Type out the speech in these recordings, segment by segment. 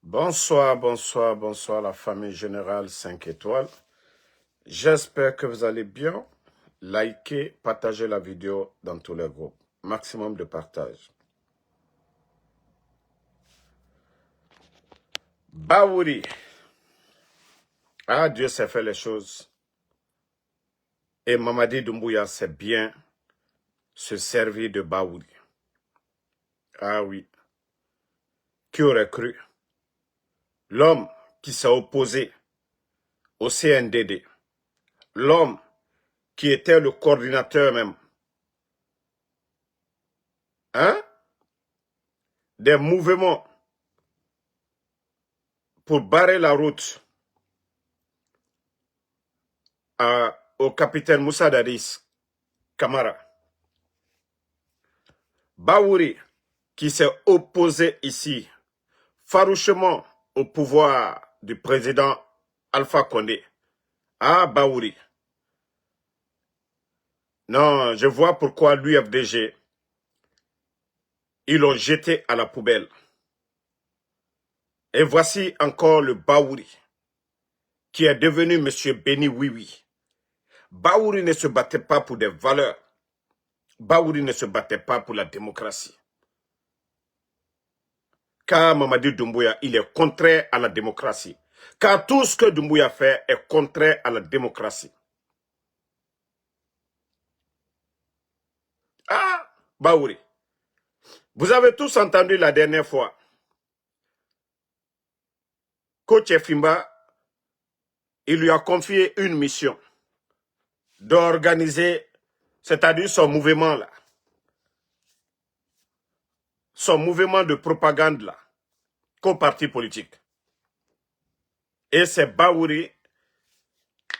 Bonsoir, bonsoir, bonsoir la famille générale 5 étoiles. J'espère que vous allez bien. Likez, partagez la vidéo dans tous les groupes. Maximum de partage. Baouri. Ah, Dieu sait faire les choses. Et Mamadi Doumbouya sait bien se servir de Baouri. Ah oui. Qui aurait cru? L'homme qui s'est opposé au CNDD. L'homme qui était le coordinateur même. Hein? Des mouvements pour barrer la route au capitaine Moussa Dadis Camara. Baouri, qui s'est opposé ici farouchement au pouvoir du président Alpha Condé. Ah, Baouri. Non, je vois pourquoi l'UFDG, ils l'ont jeté à la poubelle. Et voici encore le Baouri, qui est devenu M. Béni Oui. Baouri ne se battait pas pour des valeurs. Baouri ne se battait pas pour la démocratie. Car Mamadi Doumbouya, il est contraire à la démocratie. Car tout ce que Doumbouya fait est contraire à la démocratie. Ah, Baouri. Vous avez tous entendu la dernière fois. Coach Efimba, il lui a confié une mission d'organiser, c'est-à-dire son mouvement là. Son mouvement de propagande là, qu'au parti politique. Et c'est Baouri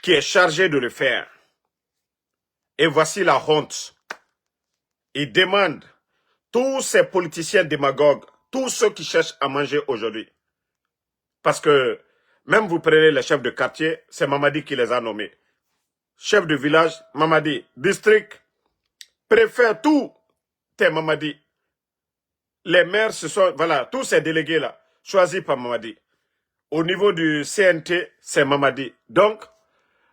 qui est chargé de le faire. Et voici la honte. Il demande tous ces politiciens démagogues, tous ceux qui cherchent à manger aujourd'hui. Parce que même vous prenez les chefs de quartier, c'est Mamadi qui les a nommés. Chef de village, Mamadi. District, préfet, tout est Mamadi. Les maires, ce sont, voilà, tous ces délégués-là, choisis par Mamadi. Au niveau du CNT, c'est Mamadi. Donc,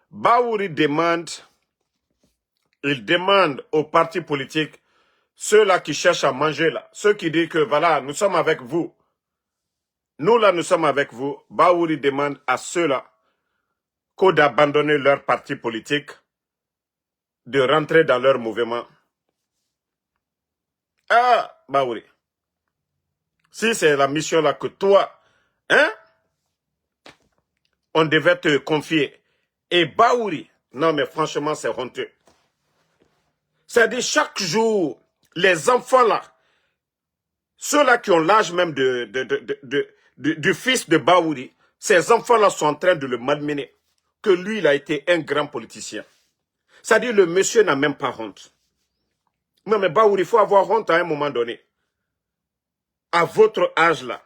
Baouri demande, il demande aux partis politiques, ceux-là qui cherchent à manger là, ceux qui disent que voilà, nous sommes avec vous. Nous là, nous sommes avec vous. Baouri demande à ceux-là d'abandonner leur parti politique, de rentrer dans leur mouvement. Ah, Baouri. Si c'est la mission là que toi, hein, on devait te confier. Et Baouri, non mais franchement c'est honteux. C'est-à-dire chaque jour, les enfants là, ceux-là qui ont l'âge même du fils de Baouri, ces enfants-là sont en train de le malmener. Que lui, il a été un grand politicien. C'est-à-dire le monsieur n'a même pas honte. Non mais Baouri, il faut avoir honte à un moment donné. À votre âge là,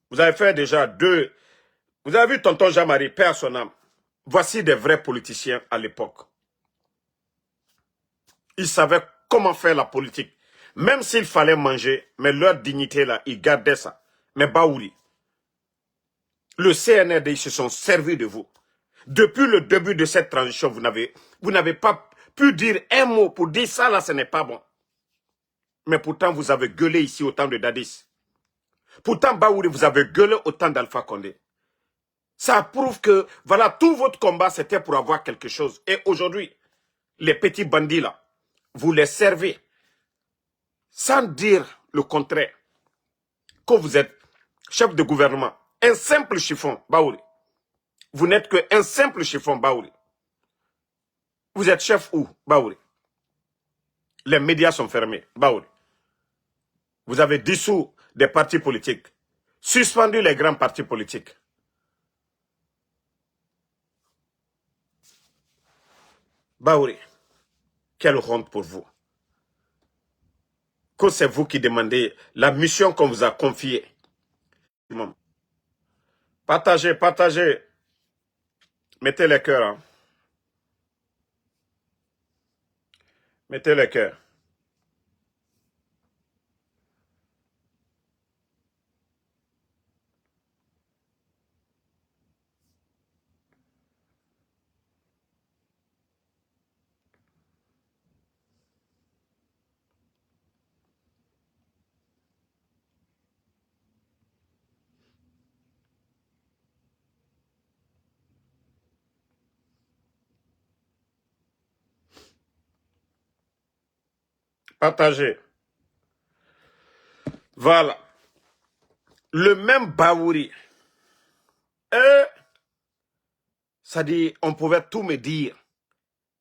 vous avez fait déjà deux. Vous avez vu tonton Jean-Marie, paix à son âme. Voici des vrais politiciens à l'époque. Ils savaient comment faire la politique. Même s'il fallait manger, mais leur dignité là, ils gardaient ça. Mais Baouri, le CNRD, ils se sont servis de vous. Depuis le début de cette transition, vous n'avez pas pu dire un mot pour dire ça là, ce n'est pas bon. Mais pourtant, vous avez gueulé ici au temps de Dadis. Pourtant, Baouri, vous avez gueulé au temps d'Alpha Condé. Ça prouve que, voilà, tout votre combat, c'était pour avoir quelque chose. Et aujourd'hui, les petits bandits là, vous les servez sans dire le contraire. Que vous êtes chef de gouvernement, un simple chiffon, Baouri. Vous n'êtes qu'un simple chiffon, Baouri. Vous êtes chef où, Baouri? Les médias sont fermés, Baouri. Vous avez dissous des partis politiques, suspendu les grands partis politiques. Baouri, quelle honte pour vous. Que c'est vous qui demandez la mission qu'on vous a confiée. Partagez, partagez. Mettez les cœurs. Hein. Mettez les cœurs. Partagez. Voilà. Le même Baouri. Ça dit, on pouvait tout me dire,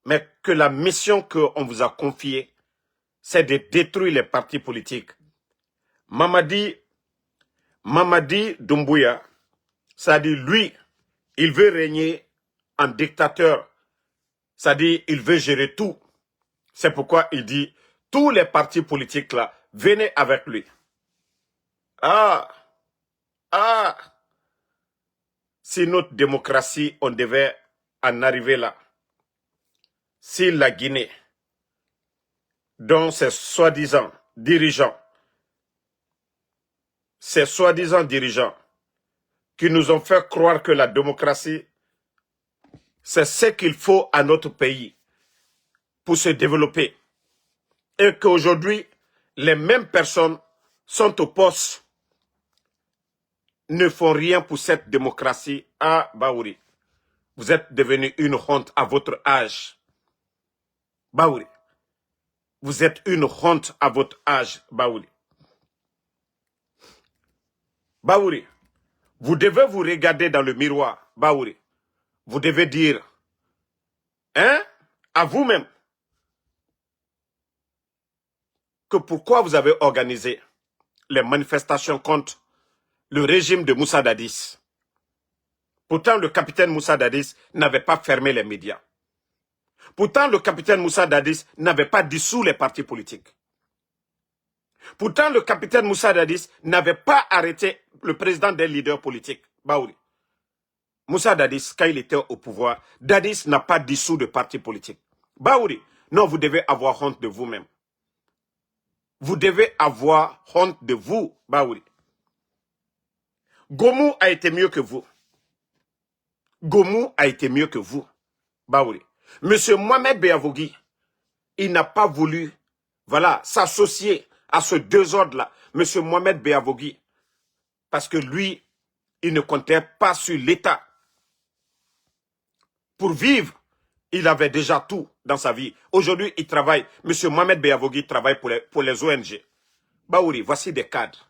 mais que la mission qu'on vous a confiée, c'est de détruire les partis politiques. Mamadi Doumbouya, ça dit, lui, il veut régner en dictateur. Ça dit, il veut gérer tout. C'est pourquoi il dit, tous les partis politiques là, venez avec lui. Ah, si notre démocratie, on devait en arriver là. Si la Guinée, dont ces soi-disant dirigeants qui nous ont fait croire que la démocratie, c'est ce qu'il faut à notre pays pour se développer. Et qu'aujourd'hui, les mêmes personnes sont au poste, ne font rien pour cette démocratie. Ah, Baouri, vous êtes devenu une honte à votre âge. Baouri, vous êtes une honte à votre âge, Baouri. Baouri, vous devez vous regarder dans le miroir, Baouri. Vous devez dire, à vous-même, que pourquoi vous avez organisé les manifestations contre le régime de Moussa Dadis. Pourtant, le capitaine Moussa Dadis n'avait pas fermé les médias. Pourtant, le capitaine Moussa Dadis n'avait pas dissous les partis politiques. Pourtant, le capitaine Moussa Dadis n'avait pas arrêté le président des leaders politiques, Baouri. Moussa Dadis, quand il était au pouvoir, Dadis n'a pas dissous de partis politiques. Baouri, non, vous devez avoir honte de vous-même. Vous devez avoir honte de vous, Baouri. Gomou a été mieux que vous. Gomou a été mieux que vous, Baouri. Monsieur Mohamed Beavogui, il n'a pas voulu, s'associer à ce désordre-là. Monsieur Mohamed Beavogui, parce que lui, il ne comptait pas sur l'État. Pour vivre, il avait déjà tout dans sa vie. Aujourd'hui, il travaille. Monsieur Mohamed Beavogui travaille pour les ONG. Baouri, voici des cadres.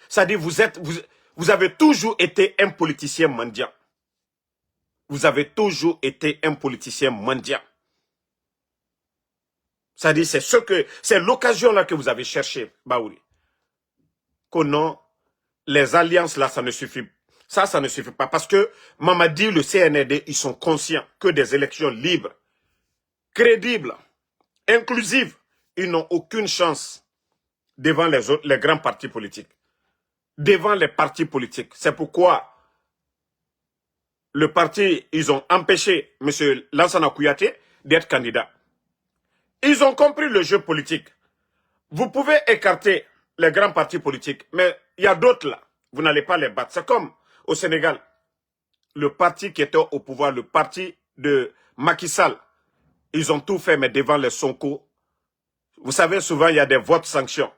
C'est-à-dire, vous avez toujours été un politicien mendiant. Vous avez toujours été un politicien mendiant. C'est-à-dire, c'est l'occasion là que vous avez cherché, Baouri. Que non, les alliances là, ça ne suffit pas. Ça ne suffit pas. Parce que Mamadi, le CNRD, ils sont conscients que des élections libres, crédibles, inclusives, ils n'ont aucune chance devant les grands partis politiques. Devant les partis politiques. C'est pourquoi le parti, ils ont empêché M. Lansana Kouyaté d'être candidat. Ils ont compris le jeu politique. Vous pouvez écarter les grands partis politiques, mais il y a d'autres là. Vous n'allez pas les battre. C'est comme au Sénégal. Le parti qui était au pouvoir, le parti de Macky Sall, ils ont tout fait, mais devant les Sonko. Vous savez, souvent, il y a des votes sanctions.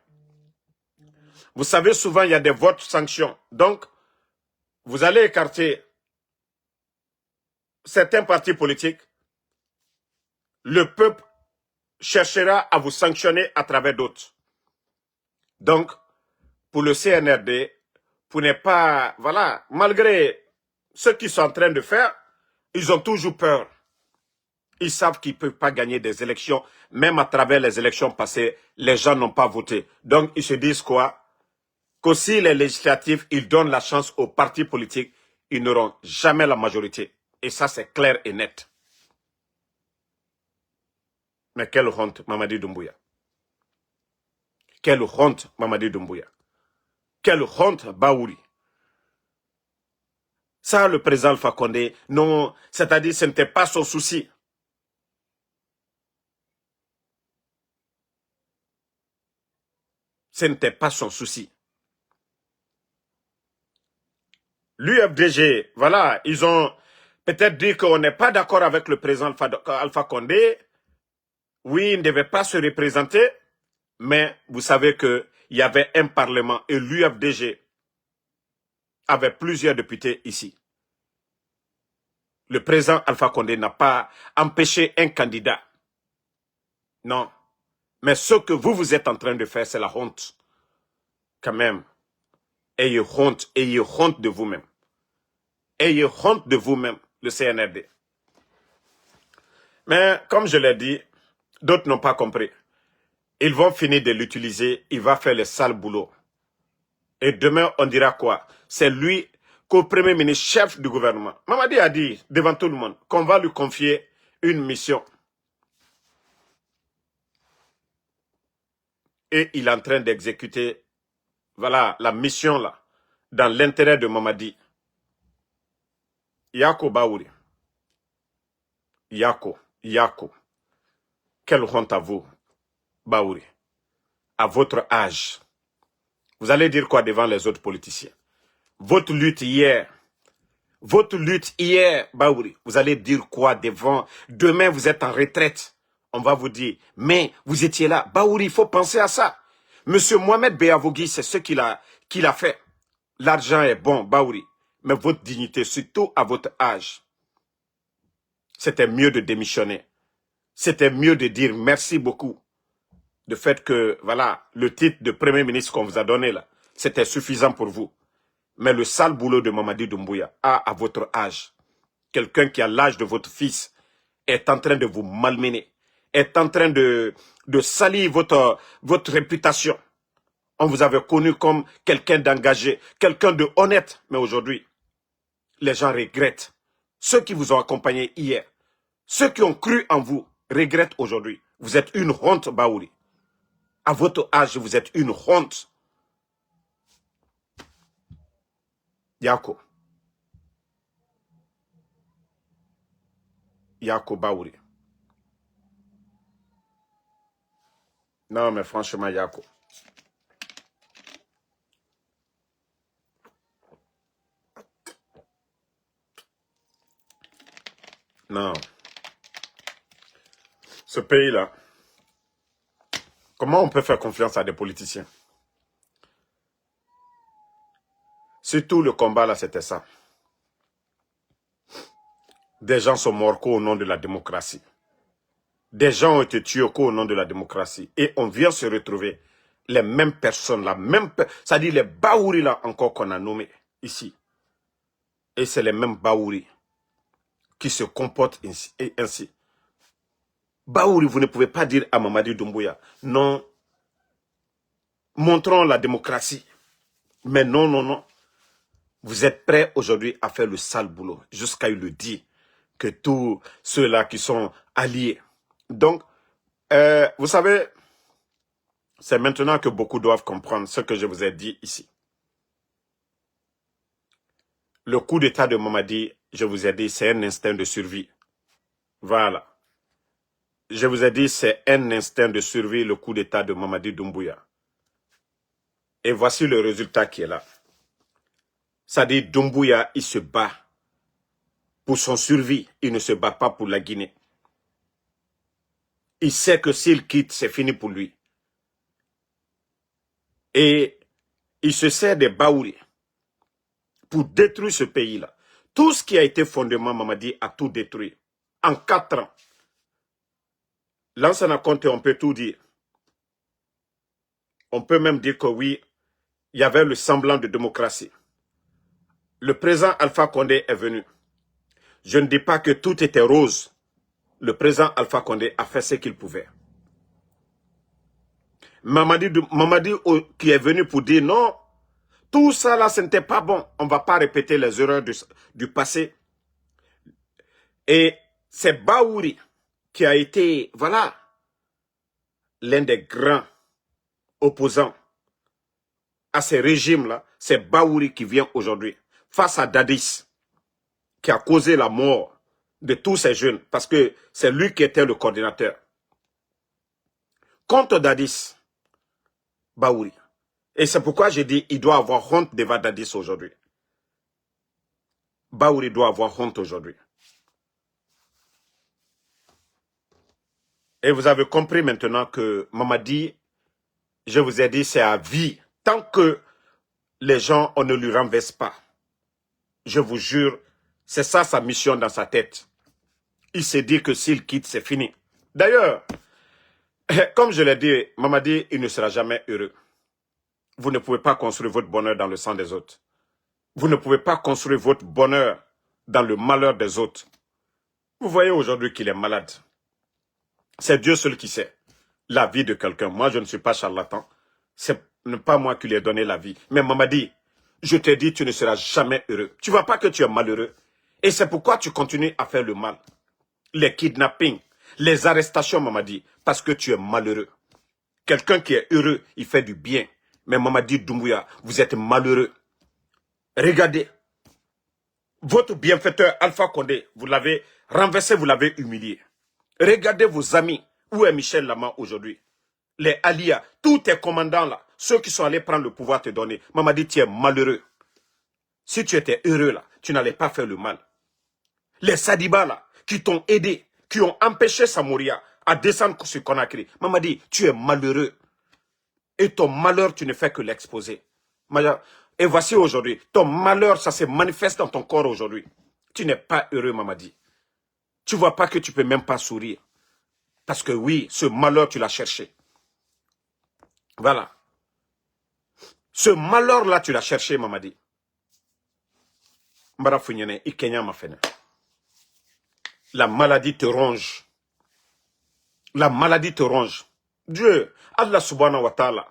Vous savez, souvent, il y a des votes sanctions. Donc, vous allez écarter certains partis politiques. Le peuple cherchera à vous sanctionner à travers d'autres. Donc, pour le CNRD, pour ne pas, malgré ce qu'ils sont en train de faire, ils ont toujours peur. Ils savent qu'ils ne peuvent pas gagner des élections. Même à travers les élections passées, les gens n'ont pas voté. Donc, ils se disent quoi? Qu'aussi les législatives, ils donnent la chance aux partis politiques, ils n'auront jamais la majorité. Et ça, c'est clair et net. Mais quelle honte, Mamadi Doumbouya. Quelle honte, Mamadi Doumbouya. Quelle honte, Baouri. Ça, le président Alpha Condé, non, c'est-à-dire, ce n'était pas son souci. Ce n'était pas son souci. L'UFDG, ils ont peut-être dit qu'on n'est pas d'accord avec le président Alpha Condé. Oui, il ne devait pas se représenter, mais vous savez qu'il y avait un parlement et l'UFDG avait plusieurs députés ici. Le président Alpha Condé n'a pas empêché un candidat. Non. Mais ce que vous êtes en train de faire, c'est la honte. Quand même, ayez honte de vous-même. Ayez honte de vous-même, le CNRD. Mais comme je l'ai dit, d'autres n'ont pas compris. Ils vont finir de l'utiliser, il va faire le sale boulot. Et demain, on dira quoi? C'est lui qu'au Premier ministre, chef du gouvernement. Mamadi a dit devant tout le monde qu'on va lui confier une mission. Et il est en train d'exécuter, voilà, la mission là, dans l'intérêt de Mamadi. Yako Baouri. Yako. Quelle honte à vous, Baouri. À votre âge. Vous allez dire quoi devant les autres politiciens? Votre lutte hier, Baouri, vous allez dire quoi devant? Demain, vous êtes en retraite. On va vous dire, mais vous étiez là. Baouri, il faut penser à ça. Monsieur Mohamed Beavogui, c'est ce qu'il a fait. L'argent est bon, Baouri. Mais votre dignité, surtout à votre âge, c'était mieux de démissionner. C'était mieux de dire merci beaucoup. Le fait que, voilà, le titre de Premier ministre qu'on vous a donné là, c'était suffisant pour vous. Mais le sale boulot de Mamadi Doumbouya, à votre âge, quelqu'un qui a l'âge de votre fils, est en train de vous malmener, est en train de salir votre réputation. On vous avait connu comme quelqu'un d'engagé, quelqu'un de honnête. Mais aujourd'hui, les gens regrettent. Ceux qui vous ont accompagné hier, ceux qui ont cru en vous, regrettent aujourd'hui. Vous êtes une honte, Baouri. À votre âge, vous êtes une honte. Yako Baouri. Non, mais franchement, Yako. Non. Ce pays-là, comment on peut faire confiance à des politiciens? Surtout le combat là, c'était ça. Des gens sont morts qu'au nom de la démocratie. Des gens ont été tués qu'au nom de la démocratie. Et on vient se retrouver les mêmes personnes, c'est-à-dire les Baouri là encore qu'on a nommés ici. Et c'est les mêmes Baouri qui se comportent ainsi. Baouri, vous ne pouvez pas dire à Mamadi Doumbouya, non, montrons la démocratie. Mais non. Vous êtes prêts aujourd'hui à faire le sale boulot, jusqu'à le dire, que tous ceux-là qui sont alliés. Donc, vous savez, c'est maintenant que beaucoup doivent comprendre ce que je vous ai dit ici. Le coup d'état de Mamadi, je vous ai dit, c'est un instinct de survie. Voilà. Je vous ai dit, c'est un instinct de survie, le coup d'état de Mamadi Doumbouya. Et voici le résultat qui est là. C'est-à-dire, Doumbouya, il se bat pour son survie. Il ne se bat pas pour la Guinée. Il sait que s'il quitte, c'est fini pour lui. Et il se sert des Baouri pour détruire ce pays-là. Tout ce qui a été fondement, Mamadi a tout détruit. En 4 ans. Lansana Conté, on peut tout dire. On peut même dire que oui, il y avait le semblant de démocratie. Le président Alpha Condé est venu. Je ne dis pas que tout était rose. Le président Alpha Condé a fait ce qu'il pouvait. Mamadi qui est venu pour dire non, tout ça là, ce n'était pas bon. On ne va pas répéter les erreurs du passé. Et c'est Baouri qui a été, voilà, l'un des grands opposants à ces régimes-là. C'est Baouri qui vient aujourd'hui face à Dadis, qui a causé la mort de tous ces jeunes, parce que c'est lui qui était le coordinateur. Contre Dadis, Baouri. Et c'est pourquoi j'ai dit, il doit avoir honte devant Dadis aujourd'hui. Baouri doit avoir honte aujourd'hui. Et vous avez compris maintenant que Mamadi, je vous ai dit, c'est à vie. Tant que les gens, on ne lui renverse pas. Je vous jure, c'est ça sa mission dans sa tête. Il s'est dit que s'il quitte, c'est fini. D'ailleurs, Comme je l'ai dit, Mamadi, il ne sera jamais heureux. Vous ne pouvez pas construire votre bonheur dans le sang des autres. Vous ne pouvez pas construire votre bonheur dans le malheur des autres. Vous voyez aujourd'hui qu'il est malade. C'est Dieu seul qui sait la vie de quelqu'un. Moi, je ne suis pas charlatan. C'est pas moi qui lui ai donné la vie. Mais Mamadi, je te dis, tu ne seras jamais heureux. Tu ne vois pas que tu es malheureux. Et c'est pourquoi tu continues à faire le mal. Les kidnappings, les arrestations, Mamadi, parce que tu es malheureux. Quelqu'un qui est heureux, il fait du bien. Mais Mamadi Doumbouya, vous êtes malheureux. Regardez. Votre bienfaiteur Alpha Condé, vous l'avez renversé, vous l'avez humilié. Regardez vos amis. Où est Michel Lama aujourd'hui? Les Alia, tous tes commandants là, ceux qui sont allés prendre le pouvoir te donner. Mamadi, tu es malheureux. Si tu étais heureux là, tu n'allais pas faire le mal. Les Sadiba là, qui t'ont aidé, qui ont empêché Samouria à descendre sur Conakry. Mamadi, tu es malheureux. Et ton malheur, tu ne fais que l'exposer. Et voici aujourd'hui, ton malheur, ça se manifeste dans ton corps aujourd'hui. Tu n'es pas heureux, Mamadi. Tu ne vois pas que tu ne peux même pas sourire. Parce que oui, ce malheur, tu l'as cherché. Voilà. Ce malheur-là, tu l'as cherché, Mamadi. La maladie te ronge. La maladie te ronge. Dieu, Allah subhanahu wa ta'ala,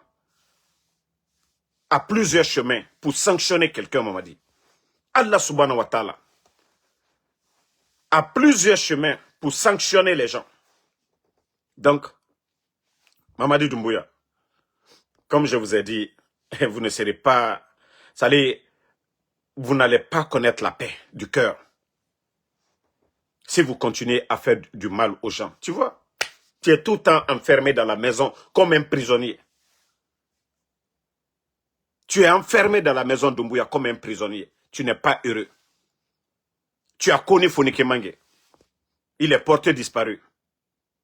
a plusieurs chemins pour sanctionner quelqu'un, Mamadi. Allah subhanahu wa ta'ala a plusieurs chemins pour sanctionner les gens. Donc, Mamadi Doumbouya, comme je vous ai dit, vous ne serez pas... Vous n'allez pas connaître la paix du cœur si vous continuez à faire du mal aux gens. Tu vois, tu es tout le temps enfermé dans la maison comme un prisonnier. Tu es enfermé dans la maison d'Umbuya comme un prisonnier. Tu n'es pas heureux. Tu as connu Fonike Mange. Il est porté disparu.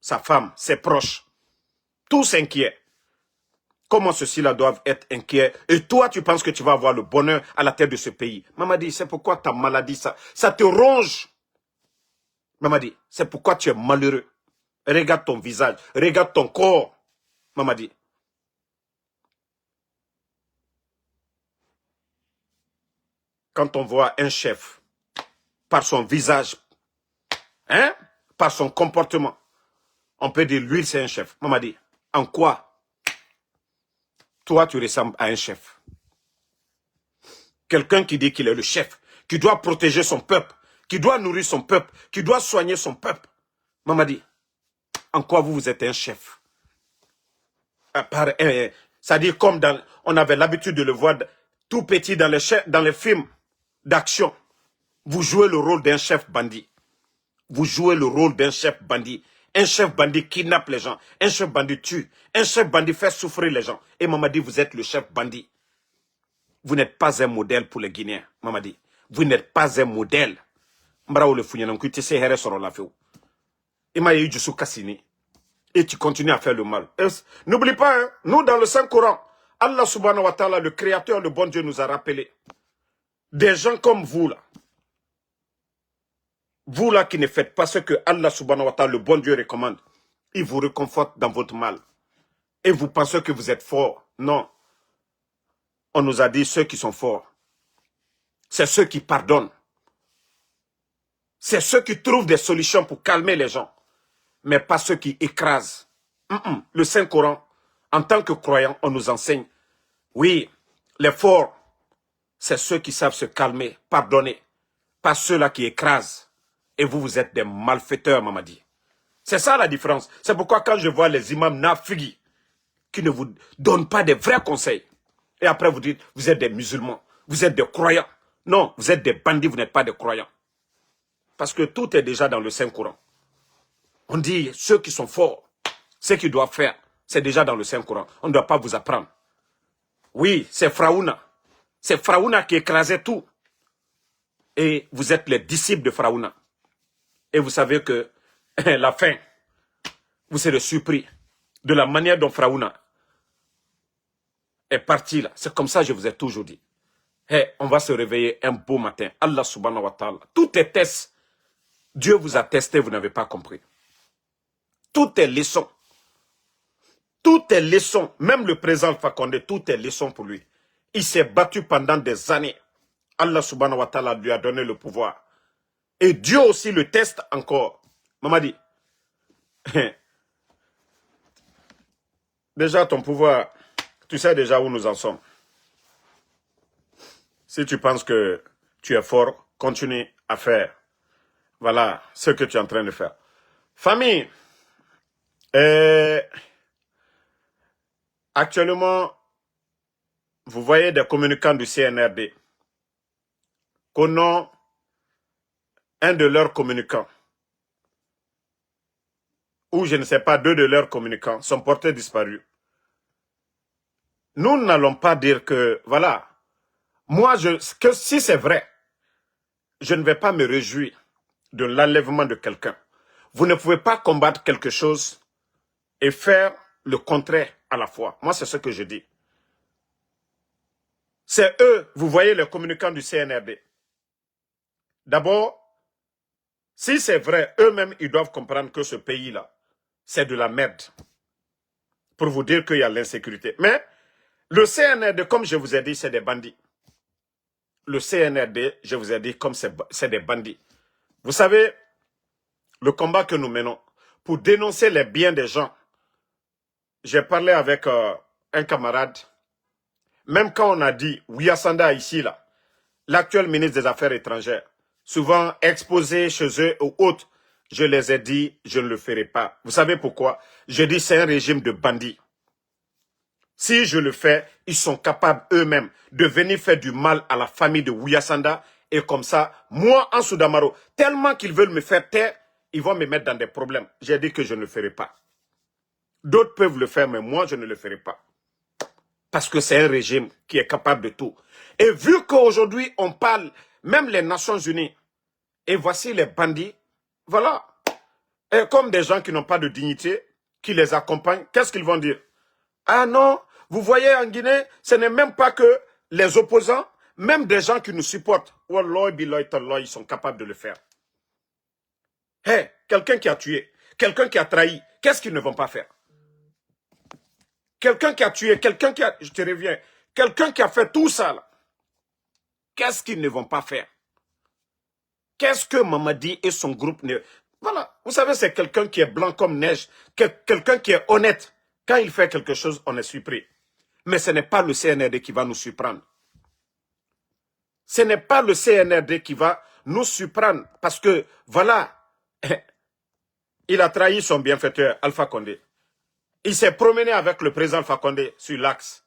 Sa femme, ses proches, tous inquiets. Comment ceux-ci-là doivent être inquiets? Et toi, tu penses que tu vas avoir le bonheur à la tête de ce pays. Mamadi, c'est pourquoi ta maladie, ça te ronge. Mamadi, c'est pourquoi tu es malheureux. Regarde ton visage, regarde ton corps. Mamadi. Quand on voit un chef, par son visage, hein, par son comportement, on peut dire, lui, c'est un chef. Mamadi, en quoi toi, tu ressembles à un chef? Quelqu'un qui dit qu'il est le chef, qui doit protéger son peuple, qui doit nourrir son peuple, qui doit soigner son peuple. Mamadi, en quoi vous êtes un chef? C'est-à-dire comme on avait l'habitude de le voir tout petit dans les films d'action. Vous jouez le rôle d'un chef bandit. Vous jouez le rôle d'un chef bandit. Un chef bandit kidnappe les gens. Un chef bandit tue. Un chef bandit fait souffrir les gens. Et Mamadi, vous êtes le chef bandit. Vous n'êtes pas un modèle pour les Guinéens, Mamadi. Vous n'êtes pas un modèle. Et tu continues à faire le mal. N'oublie pas, hein, nous dans le Saint-Coran, Allah subhanahu wa ta'ala, le Créateur, le bon Dieu nous a rappelé. Des gens comme vous là. Vous là qui ne faites pas ce que Allah subhanahu wa ta'ala, le bon Dieu recommande. Il vous réconforte dans votre mal. Et vous pensez que vous êtes fort. Non. On nous a dit ceux qui sont forts. C'est ceux qui pardonnent. C'est ceux qui trouvent des solutions pour calmer les gens. Mais pas ceux qui écrasent. Le Saint-Coran, en tant que croyants, on nous enseigne. Oui, les forts, c'est ceux qui savent se calmer, pardonner. Pas ceux-là qui écrasent. Et vous, vous êtes des malfaiteurs, Mamadi. C'est ça la différence. C'est pourquoi quand je vois les imams nafigi qui ne vous donnent pas des vrais conseils, et après vous dites, vous êtes des musulmans, vous êtes des croyants. Non, vous êtes des bandits, vous n'êtes pas des croyants. Parce que tout est déjà dans le Saint-Coran. On dit, ceux qui sont forts, ce qu'ils doivent faire, c'est déjà dans le Saint-Coran. On ne doit pas vous apprendre. Oui, c'est Pharaouna. C'est Pharaouna qui écrasait tout. Et vous êtes les disciples de Pharaouna. Et vous savez que la fin, vous serez surpris de la manière dont Pharaouna est parti là. C'est comme ça que je vous ai toujours dit. Hey, on va se réveiller un beau matin. Allah subhanahu wa ta'ala. Tout est test. Dieu vous a testé, vous n'avez pas compris. Tout est leçon. Toutes est leçons, même le président Alpha Condé, tout est leçon pour lui. Il s'est battu pendant des années. Allah subhanahu wa ta'ala lui a donné le pouvoir. Et Dieu aussi le teste encore. Mamadi, déjà ton pouvoir, tu sais déjà où nous en sommes. Si tu penses que tu es fort, continue à faire. Voilà ce que tu es en train de faire. Famille, actuellement, vous voyez des communicants du CNRD. Qu'on un de leurs communicants, ou je ne sais pas, deux de leurs communicants sont portés disparus. Nous n'allons pas dire que, voilà, moi, que si c'est vrai, je ne vais pas me réjouir de l'enlèvement de quelqu'un. Vous ne pouvez pas combattre quelque chose et faire le contraire à la fois. Moi, c'est ce que je dis. C'est eux, vous voyez les communicants du CNRD. D'abord, si c'est vrai, eux-mêmes, ils doivent comprendre que ce pays-là, c'est de la merde. Pour vous dire qu'il y a l'insécurité. Mais le CNRD, comme je vous ai dit, c'est des bandits. Le CNRD, je vous ai dit, comme c'est des bandits. Vous savez, le combat que nous menons pour dénoncer les biens des gens. J'ai parlé avec un camarade. Même quand on a dit Ouyasanda ici, là, l'actuel ministre des Affaires étrangères, souvent exposé chez eux ou autres, je les ai dit, je ne le ferai pas. Vous savez pourquoi? Je dis c'est un régime de bandits. Si je le fais, ils sont capables eux-mêmes de venir faire du mal à la famille de Ouyasanda. Et comme ça, moi, en Soudamaro, tellement qu'ils veulent me faire taire, ils vont me mettre dans des problèmes. J'ai dit que je ne le ferai pas. D'autres peuvent le faire, mais moi, je ne le ferai pas. Parce que c'est un régime qui est capable de tout. Et vu qu'aujourd'hui, on parle, même les Nations Unies, et voici les bandits, voilà. Et comme des gens qui n'ont pas de dignité, qui les accompagnent, qu'est-ce qu'ils vont dire? Ah non, vous voyez en Guinée, ce n'est même pas que les opposants, même des gens qui nous supportent, Wallah, billahi, tallah, ils sont capables de le faire. Hé, quelqu'un qui a tué, quelqu'un qui a trahi, qu'est-ce qu'ils ne vont pas faire? Quelqu'un qui a tué, quelqu'un qui a... Je te reviens. Quelqu'un qui a fait tout ça, là. Qu'est-ce qu'ils ne vont pas faire? Qu'est-ce que Mamadi et son groupe ne... Voilà. Vous savez, c'est quelqu'un qui est blanc comme neige. Quelqu'un qui est honnête. Quand il fait quelque chose, on est surpris. Mais ce n'est pas le CNRD qui va nous surprendre. Ce n'est pas le CNRD qui va nous surprendre. Parce que, voilà, il a trahi son bienfaiteur, Alpha Condé. Il s'est promené avec le président Alpha Condé sur l'axe.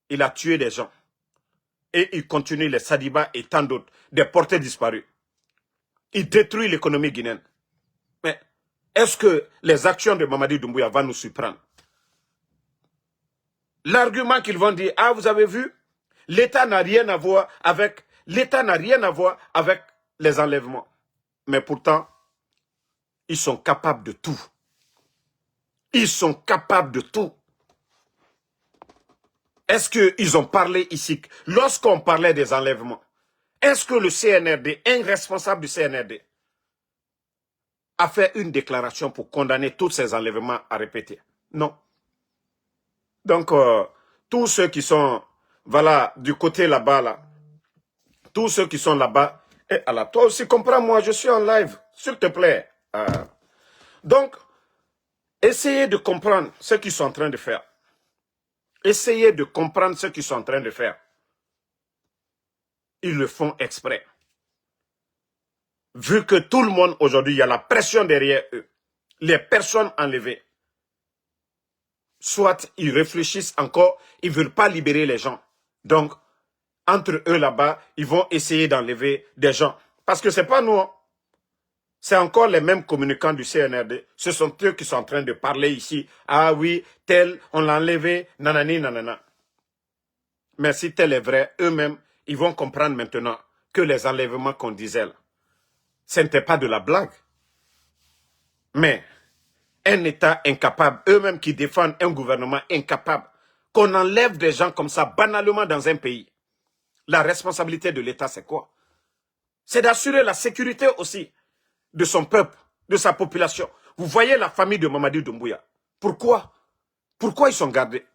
Il a tué des gens. Et il continue les Sadiba et tant d'autres, des portés disparus. Il détruit l'économie guinéenne. Mais est-ce que les actions de Mamadi Doumbouya vont nous surprendre? L'argument qu'ils vont dire, ah, vous avez vu, l'État n'a rien à voir avec les enlèvements. Mais pourtant, ils sont capables de tout. Ils sont capables de tout. Est-ce qu'ils ont parlé ici, lorsqu'on parlait des enlèvements, est-ce que le CNRD, un responsable du CNRD, a fait une déclaration pour condamner tous ces enlèvements à répéter? Non. Donc, tous ceux qui sont, voilà, du côté là-bas, là, tous ceux qui sont là-bas, et alors, toi aussi, comprends-moi, je suis en live, s'il te plaît. Donc, essayez de comprendre ce qu'ils sont en train de faire. Essayez de comprendre ce qu'ils sont en train de faire. Ils le font exprès. Vu que tout le monde, aujourd'hui, il y a la pression derrière eux. Les personnes enlevées. Soit ils réfléchissent encore, ils ne veulent pas libérer les gens. Donc, entre eux là-bas, ils vont essayer d'enlever des gens. Parce que ce n'est pas nous. Hein. C'est encore les mêmes communicants du CNRD. Ce sont eux qui sont en train de parler ici. Ah oui, tel, on l'a enlevé, nanani, nanana. Mais si tel est vrai, eux-mêmes, ils vont comprendre maintenant que les enlèvements qu'on disait là, ce n'était pas de la blague. Mais un État incapable, eux-mêmes qui défendent un gouvernement incapable, qu'on enlève des gens comme ça banalement dans un pays. La responsabilité de l'État, c'est quoi? C'est d'assurer la sécurité aussi de son peuple, de sa population. Vous voyez la famille de Mamadi Doumbouya. Pourquoi? Pourquoi ils sont gardés?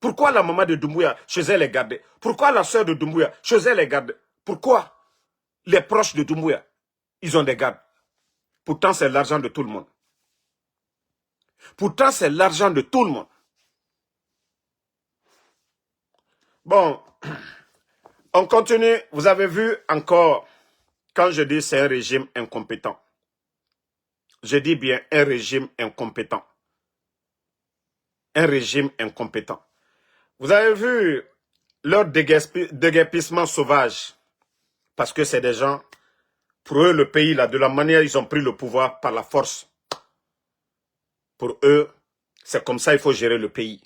Pourquoi la maman de Doumbouya, chez elle, est gardée? Pourquoi la soeur de Doumbouya, chez elle, est gardée? Pourquoi les proches de Doumbouya, ils ont des gardes? Pourtant, c'est l'argent de tout le monde. Pourtant, c'est l'argent de tout le monde. Bon, on continue. Vous avez vu encore, quand je dis c'est un régime incompétent, je dis bien un régime incompétent. Un régime incompétent. Vous avez vu leur déguerpissement sauvage, parce que c'est des gens, pour eux, le pays, là, de la manière ils ont pris le pouvoir par la force. Pour eux, c'est comme ça qu'il faut gérer le pays.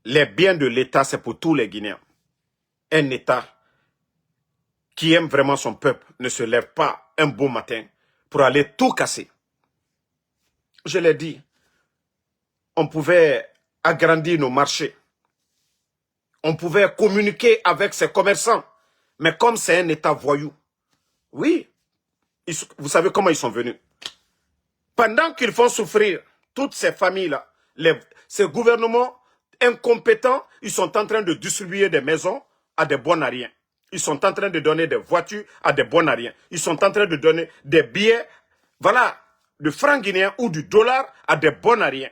Les biens de l'État, c'est pour tous les Guinéens. Un État qui aime vraiment son peuple ne se lève pas un beau matin pour aller tout casser. Je l'ai dit, on pouvait agrandir nos marchés. On pouvait communiquer avec ses commerçants. Mais comme c'est un État voyou, oui, vous savez comment ils sont venus. Pendant qu'ils font souffrir toutes ces familles-là, ces gouvernements incompétents, ils sont en train de distribuer des maisons à des bonariens. Ils sont en train de donner des voitures à des bonariens. Ils sont en train de donner des billets, voilà, de francs guinéens ou du dollar à des bonariens.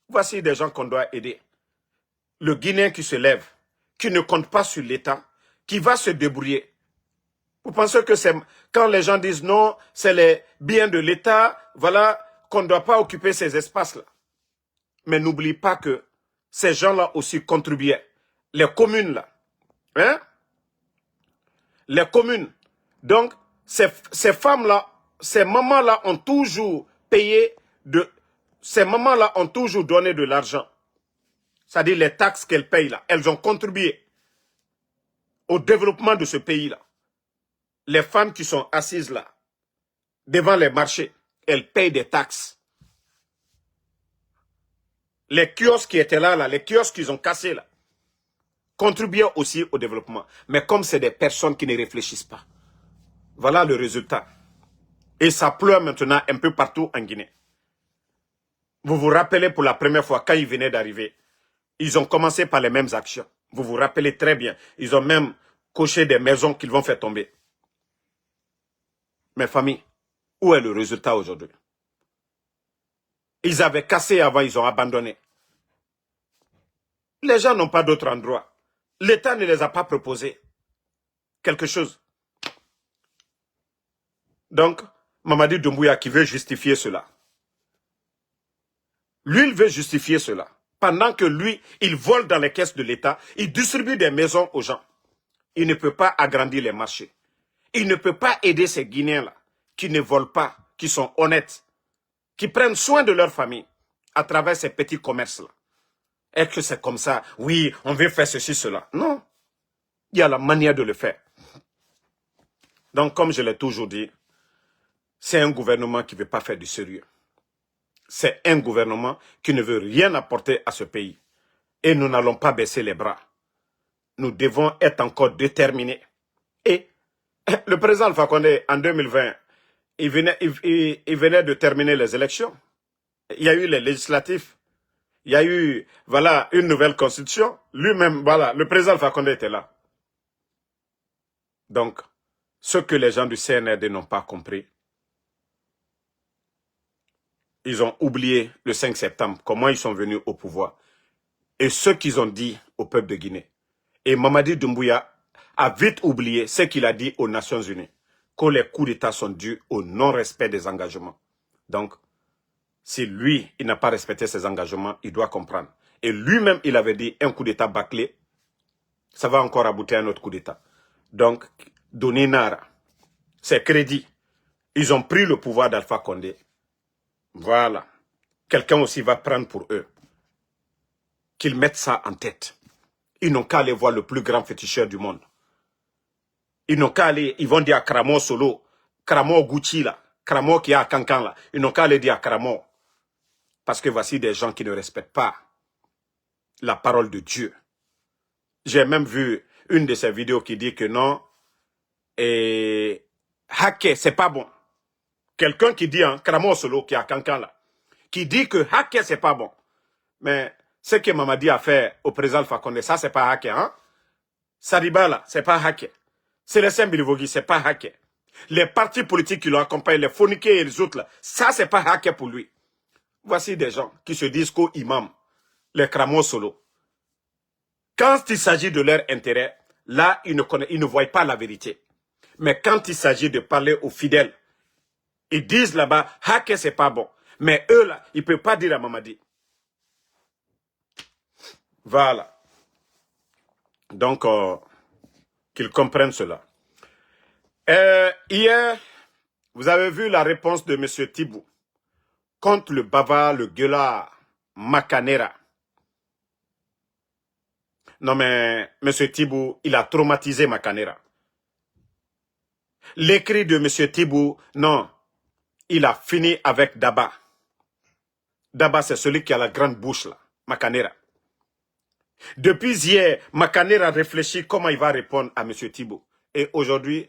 Voici des gens qu'on doit aider. Le Guinéen qui se lève, qui ne compte pas sur l'État, qui va se débrouiller. Vous pensez que c'est quand les gens disent non, c'est les biens de l'État, voilà, qu'on ne doit pas occuper ces espaces-là. Mais n'oublie pas que ces gens-là aussi contribuaient. Les communes là, hein? Les communes. Donc, ces femmes-là, ces mamans-là ont toujours payé ces mamans-là ont toujours donné de l'argent. C'est-à-dire les taxes qu'elles payent là. Elles ont contribué au développement de ce pays-là. Les femmes qui sont assises là, devant les marchés, elles payent des taxes. Les kiosques qui étaient là, les kiosques qu'ils ont cassés là, contribuaient aussi au développement. Mais comme c'est des personnes qui ne réfléchissent pas, voilà le résultat. Et ça pleure maintenant un peu partout en Guinée. Vous vous rappelez pour la première fois, quand ils venaient d'arriver, ils ont commencé par les mêmes actions. Vous vous rappelez très bien. Ils ont même coché des maisons qu'ils vont faire tomber. Mes familles, où est le résultat aujourd'hui? Ils avaient cassé avant, ils ont abandonné. Les gens n'ont pas d'autre endroit. L'État ne les a pas proposé quelque chose. Donc, Mamadi Doumbouya qui veut justifier cela. Lui, il veut justifier cela. Pendant que lui, il vole dans les caisses de l'État, il distribue des maisons aux gens. Il ne peut pas agrandir les marchés. Il ne peut pas aider ces Guinéens-là qui ne volent pas, qui sont honnêtes, qui prennent soin de leur famille à travers ces petits commerces-là. Est-ce que c'est comme ça? Oui, on veut faire ceci, cela. Non. Il y a la manière de le faire. Donc, comme je l'ai toujours dit, c'est un gouvernement qui ne veut pas faire du sérieux. C'est un gouvernement qui ne veut rien apporter à ce pays. Et nous n'allons pas baisser les bras. Nous devons être encore déterminés. Et le président Alpha Condé, en 2020, il venait de terminer les élections. Il y a eu les législatifs. Il y a eu, voilà, une nouvelle constitution. Lui-même, voilà, le président Alpha Condé était là. Donc, ce que les gens du CNRD n'ont pas compris, ils ont oublié le 5 septembre, comment ils sont venus au pouvoir. Et ce qu'ils ont dit au peuple de Guinée. Et Mamadi Doumbouya a vite oublié ce qu'il a dit aux Nations Unies, que les coups d'État sont dus au non-respect des engagements. Donc, si lui, il n'a pas respecté ses engagements, il doit comprendre. Et lui-même, il avait dit un coup d'État bâclé, ça va encore aboutir à un autre coup d'État. Donc, donner Nara, c'est crédit. Ils ont pris le pouvoir d'Alpha Condé. Voilà. Quelqu'un aussi va prendre pour eux. Qu'ils mettent ça en tête. Ils n'ont qu'à aller voir le plus grand féticheur du monde. Ils n'ont qu'à aller, ils vont dire à Kramo Solo, Kramo Gucci là, Kramo qui est à Cancan là. Ils n'ont qu'à aller dire à Kramo. Parce que voici des gens qui ne respectent pas la parole de Dieu. J'ai même vu une de ces vidéos qui dit que non, et hacker, c'est pas bon. Quelqu'un qui dit, hein, Kramo Solo qui est à Cancan là, qui dit que hacker, c'est pas bon. Mais ce que Mamadi a fait au président Alpha Condé, ça, c'est pas hacker. Hein? Sadiba, là, c'est pas hacker. Célestin Bilivogui, c'est pas hacker. Les partis politiques qui l'ont accompagné, les phoniqués et les autres, là, ça, c'est pas hacker pour lui. Voici des gens qui se disent qu'aux-imams, les cramos solo. Quand il s'agit de leur intérêt, là, ils ne voient pas la vérité. Mais quand il s'agit de parler aux fidèles, ils disent là-bas, hacker, c'est pas bon. Mais eux, là, ils ne peuvent pas dire à Mamadi. Voilà. Donc, qu'ils comprennent cela. Hier, vous avez vu la réponse de M. Tibou contre le bavard, le gueulard, Makanera. Non mais, M. Tibou, il a traumatisé Makanera. L'écrit de M. Tibou, non, il a fini avec Daba. Daba, c'est celui qui a la grande bouche, là, Makanera. Depuis hier, Makanera réfléchit comment il va répondre à M. Tibou. Et aujourd'hui,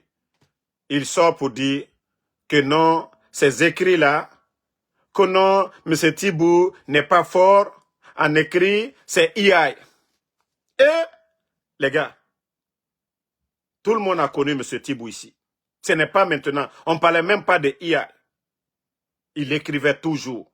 il sort pour dire que non, ces écrits-là, que non, M. Tibou n'est pas fort en écrit, c'est AI. Et, les gars, tout le monde a connu M. Tibou ici. Ce n'est pas maintenant. On ne parlait même pas de AI. Il écrivait toujours.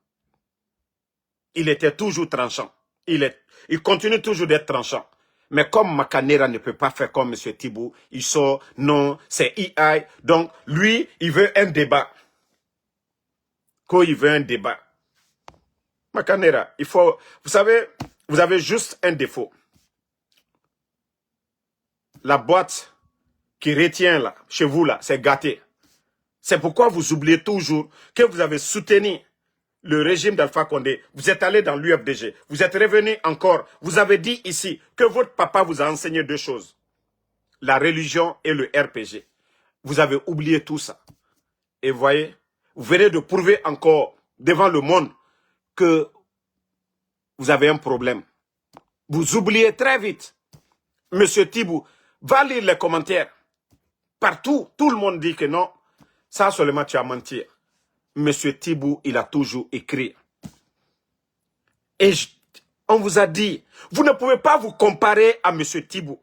Il était toujours tranchant. Il continue toujours d'être tranchant. Mais comme Makanera ne peut pas faire comme M. Tibou, il sort, non, c'est AI. Donc, lui, il veut un débat. Quand il veut un débat. Makanera, il faut... Vous savez, vous avez juste un défaut. La boîte qui retient là, chez vous là, c'est gâté. C'est pourquoi vous oubliez toujours que vous avez soutenu le régime d'Alpha Condé. Vous êtes allé dans l'UFDG. Vous êtes revenu encore. Vous avez dit ici que votre papa vous a enseigné deux choses. La religion et le RPG. Vous avez oublié tout ça. Et voyez, vous venez de prouver encore devant le monde que vous avez un problème. Vous oubliez très vite. Monsieur Tibou, va lire les commentaires. Partout, tout le monde dit que non. Ça seulement tu as menti. Monsieur Tibou, il a toujours écrit. Et on vous a dit, vous ne pouvez pas vous comparer à Monsieur Tibou.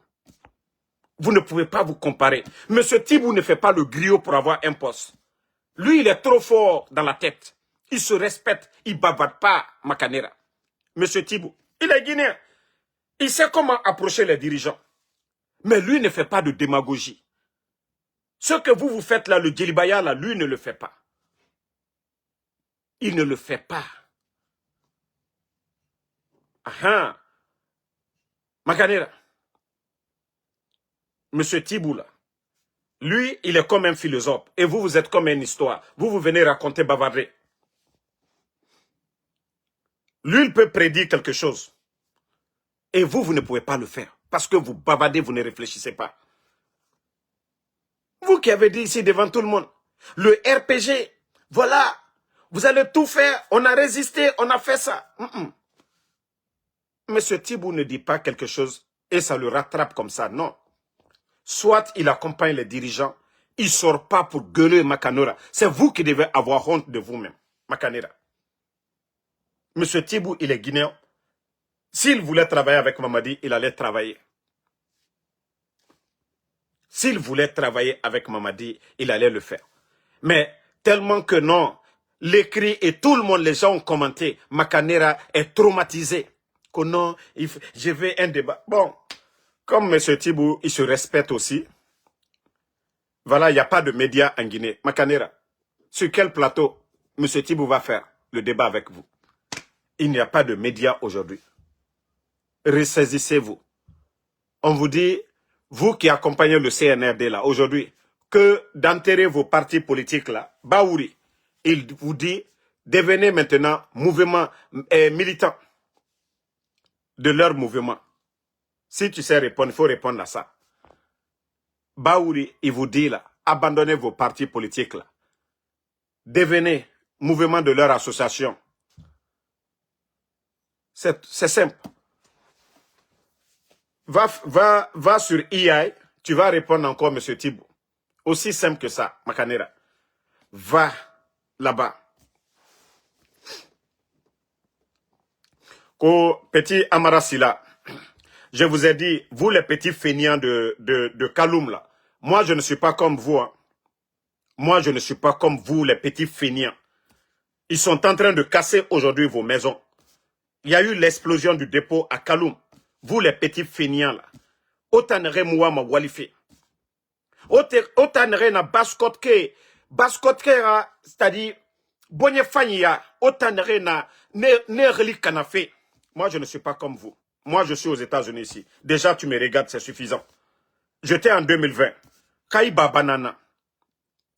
Vous ne pouvez pas vous comparer. Monsieur Tibou ne fait pas le griot pour avoir un poste. Lui, il est trop fort dans la tête. Il se respecte. Il ne bavarde pas Makanera. Monsieur Tibou, il est guinéen. Il sait comment approcher les dirigeants. Mais lui ne fait pas de démagogie. Ce que vous faites là, le Djelibaya, là, lui ne le fait pas. Il ne le fait pas. Ah, Makanera. Monsieur Tibou, là, lui, il est comme un philosophe. Et vous, vous êtes comme une histoire. Vous venez raconter bavarder. Lui, il peut prédire quelque chose. Et vous ne pouvez pas le faire. Parce que vous bavardez, vous ne réfléchissez pas. Vous qui avez dit ici devant tout le monde, le RPG, voilà, vous allez tout faire, on a résisté, on a fait ça. Monsieur Tibou ne dit pas quelque chose et ça le rattrape comme ça, non. Soit il accompagne les dirigeants, il ne sort pas pour gueuler Makanera. C'est vous qui devez avoir honte de vous-même, Makanera. Monsieur Tibou, il est guinéen. S'il voulait travailler avec Mamadi, il allait travailler. S'il voulait travailler avec Mamadi, il allait le faire. Mais tellement que non, l'écrit et tout le monde, les gens ont commenté, Makanera est traumatisé. Que non, je veux un débat. Bon, comme M. Tibou, il se respecte aussi. Voilà, il n'y a pas de médias en Guinée. Makanera, sur quel plateau M. Tibou va faire le débat avec vous? Il n'y a pas de médias aujourd'hui. Ressaisissez-vous. On vous dit, vous qui accompagnez le CNRD là, aujourd'hui, que d'enterrer vos partis politiques là, Baouri, il vous dit, devenez maintenant mouvement militant de leur mouvement. Si tu sais répondre, il faut répondre à ça. Baouri, il vous dit là, abandonnez vos partis politiques là. Devenez mouvement de leur association. C'est simple. Va sur EI, tu vas répondre encore, M. Tibou. Aussi simple que ça, Makanera. Va là-bas. Ko petit Amara Sila, je vous ai dit, vous les petits feignants de Kaloum là, moi je ne suis pas comme vous. Hein. Moi je ne suis pas comme vous les petits feignants. Ils sont en train de casser aujourd'hui vos maisons. Il y a eu l'explosion du dépôt à Kaloum. Vous les petits feignants là. Otanere Mouama Walife. Otanere na baskotke. Baskotke, c'est-à-dire, bonye fanya. Otanere na ne kanafe. Moi, je ne suis pas comme vous. Moi, je suis aux États-Unis ici. Déjà, tu me regardes, c'est suffisant. J'étais en 2020. Kaiba banana.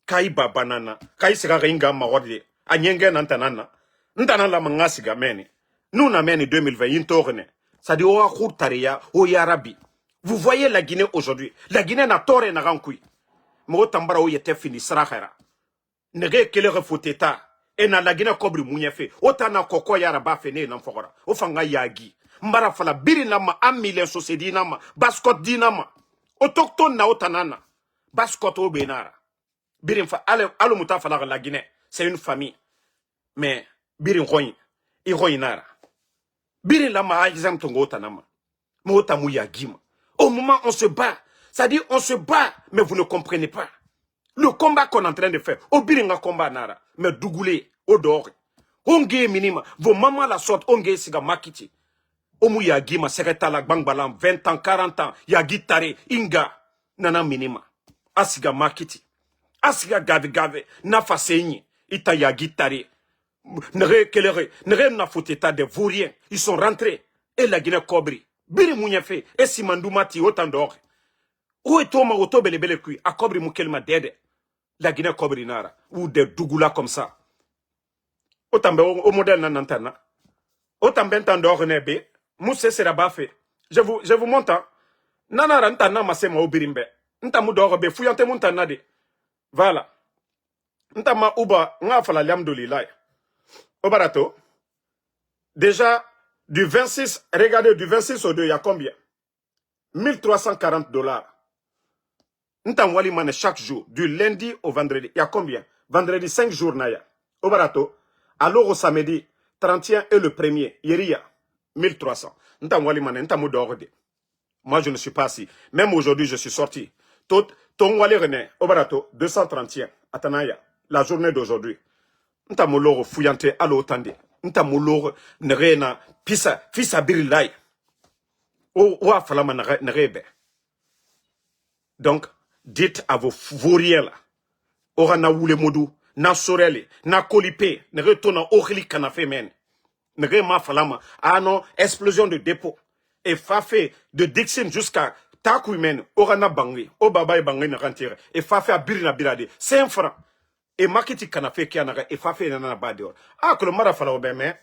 Kaiba banana. Kai sera ringa mawadi. Anyenge nantanana. Ntanala mangasiga meni. Nous, na meni 2020, yintorne. Ça dit, oh, Khoutaria, oh, Yarabi. Vous voyez la Guinée aujourd'hui. La Guinée n'a tort na rankui. Mais otambara ou yete fini srahara. Nege kele refoteta. Et na la Guinée kobri mounyefe. Otana koko yaraba fene n'amfora. Ofanga yagi. Mbara fala biri nama amile sosedi nama. Baskot di nama. Autochtone na otanana. Baskot o benara. Birin fa alo muta fala la Guinée. C'est une famille. Mais birin roin. I roinara. Birin lama a exemple tongo otanama. Mais otamu yagima. Au moment où on se bat, ça dit on se bat, mais vous ne comprenez pas. Le combat qu'on est en train de faire, au biringa combat nara, mais dougoulé, au dehors. Onge minima, vos mamans la sorte, onge siga makiti. Omu yagi ma seketa la bangbalam, 20 ans, 40 ans, yagi tare, inga, nana minima. Asiga makiti. Asiga gave gave, nafa senyi, ita yagi tare. Nere kelere, nere na foteta de vauriens, ils sont rentrés, et la Guinée cobri. Biri mounyefe, et simandou mati autant d'or. Où est Toma auto belebele kui, a cobri moukelma dede. La Guinée cobri nara, ou des dougoula comme ça. Autant au modèle nanantana. Autant ben tant d'or nebe, mousse sera bafé. Je vous montre, hein. Nanara ntana masema au birimbe. Ntamu d'or be, fouillante montana de. Voilà. Ntama uba, nga fala liam dolilay. Au barato. Déjà, du 26, regardez, du 26 au 2, il y a combien? 1340 $. N'tawali mane chaque jour, du lundi au vendredi. Il y a combien? Vendredi, 5 jours naya. Au barato. Alors au samedi, 31 et le 1er, Yeria, 1300. N'tawali mane, n'tamu d'orgue. Moi, je ne suis pas assis. Même aujourd'hui, je suis sorti. Ton wali rené, au barato, 231. Atanaya, la journée d'aujourd'hui. N'tamu loro fouillante, alo otande. N'tamu loro nerena, fisa birilai. Oua falama nerebe. Donc, dites à vos vauriens là, ora na wule modou, na sorele, na kolipé, ne retourne au rili kanafé men. Ne ma falama, ah non, explosion de dépôt. Et fafé de Dixon jusqu'à Takuimen, ora na bangé, o baba bangé na rentire. Et fafé a birina birade, 5 francs. Et makiti kanafé qui en a, et fafé na bade. Ah, que le mara fala au ben,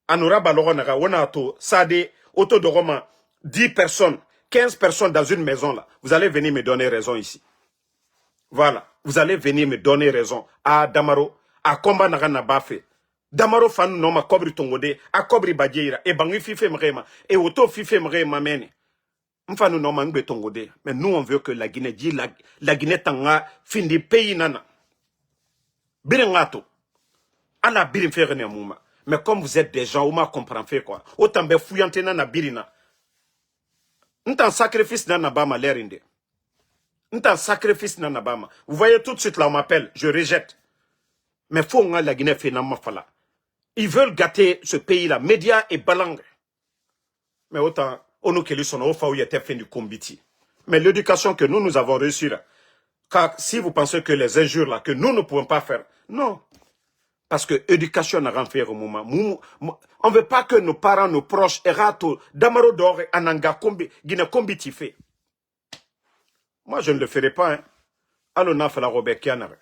anura baloro naga, wonato, sade, auto de Roma, 10 personnes. 15 personnes dans une maison là, vous allez venir me donner raison ici. Voilà, vous allez venir me donner raison. À Damaro, à Komba Nagana Bafé. Damaro fan noma kobri tongode, a kobri badjeira, et bangi fife mrema, et auto fife mrema mene. Mfanu noma ngbe tongode, mais nous on veut que la Guinée dit la Guinée tanga fin du pays nana. Birengato. Ala birin faire ne mouma. Mais comme vous êtes des gens, on comprend fait quoi. Autant be fouillante na birina. N'tan sacrifice dans Nabama l'érinde. N'tan sacrifice dans Nabama. Vous voyez tout de suite là, on m'appelle, je rejette. Mais faut nga la Guinée fait namafala. Ils veulent gâter ce pays-là, médias et balang. Mais autant, on nous qu'elle son ofa où il était fait du combiti. Mais l'éducation que nous avons reçue là, car si vous pensez que les injures là, que nous ne pouvons pas faire, non. Parce que l'éducation n'a rien fait au moment. On ne veut pas que nos parents, nos proches, Erato, Damaro Dore, Ananga, Guinée Kombi fait. Moi, je ne le ferai pas. Hein. Alors, na fala Robert Kianare.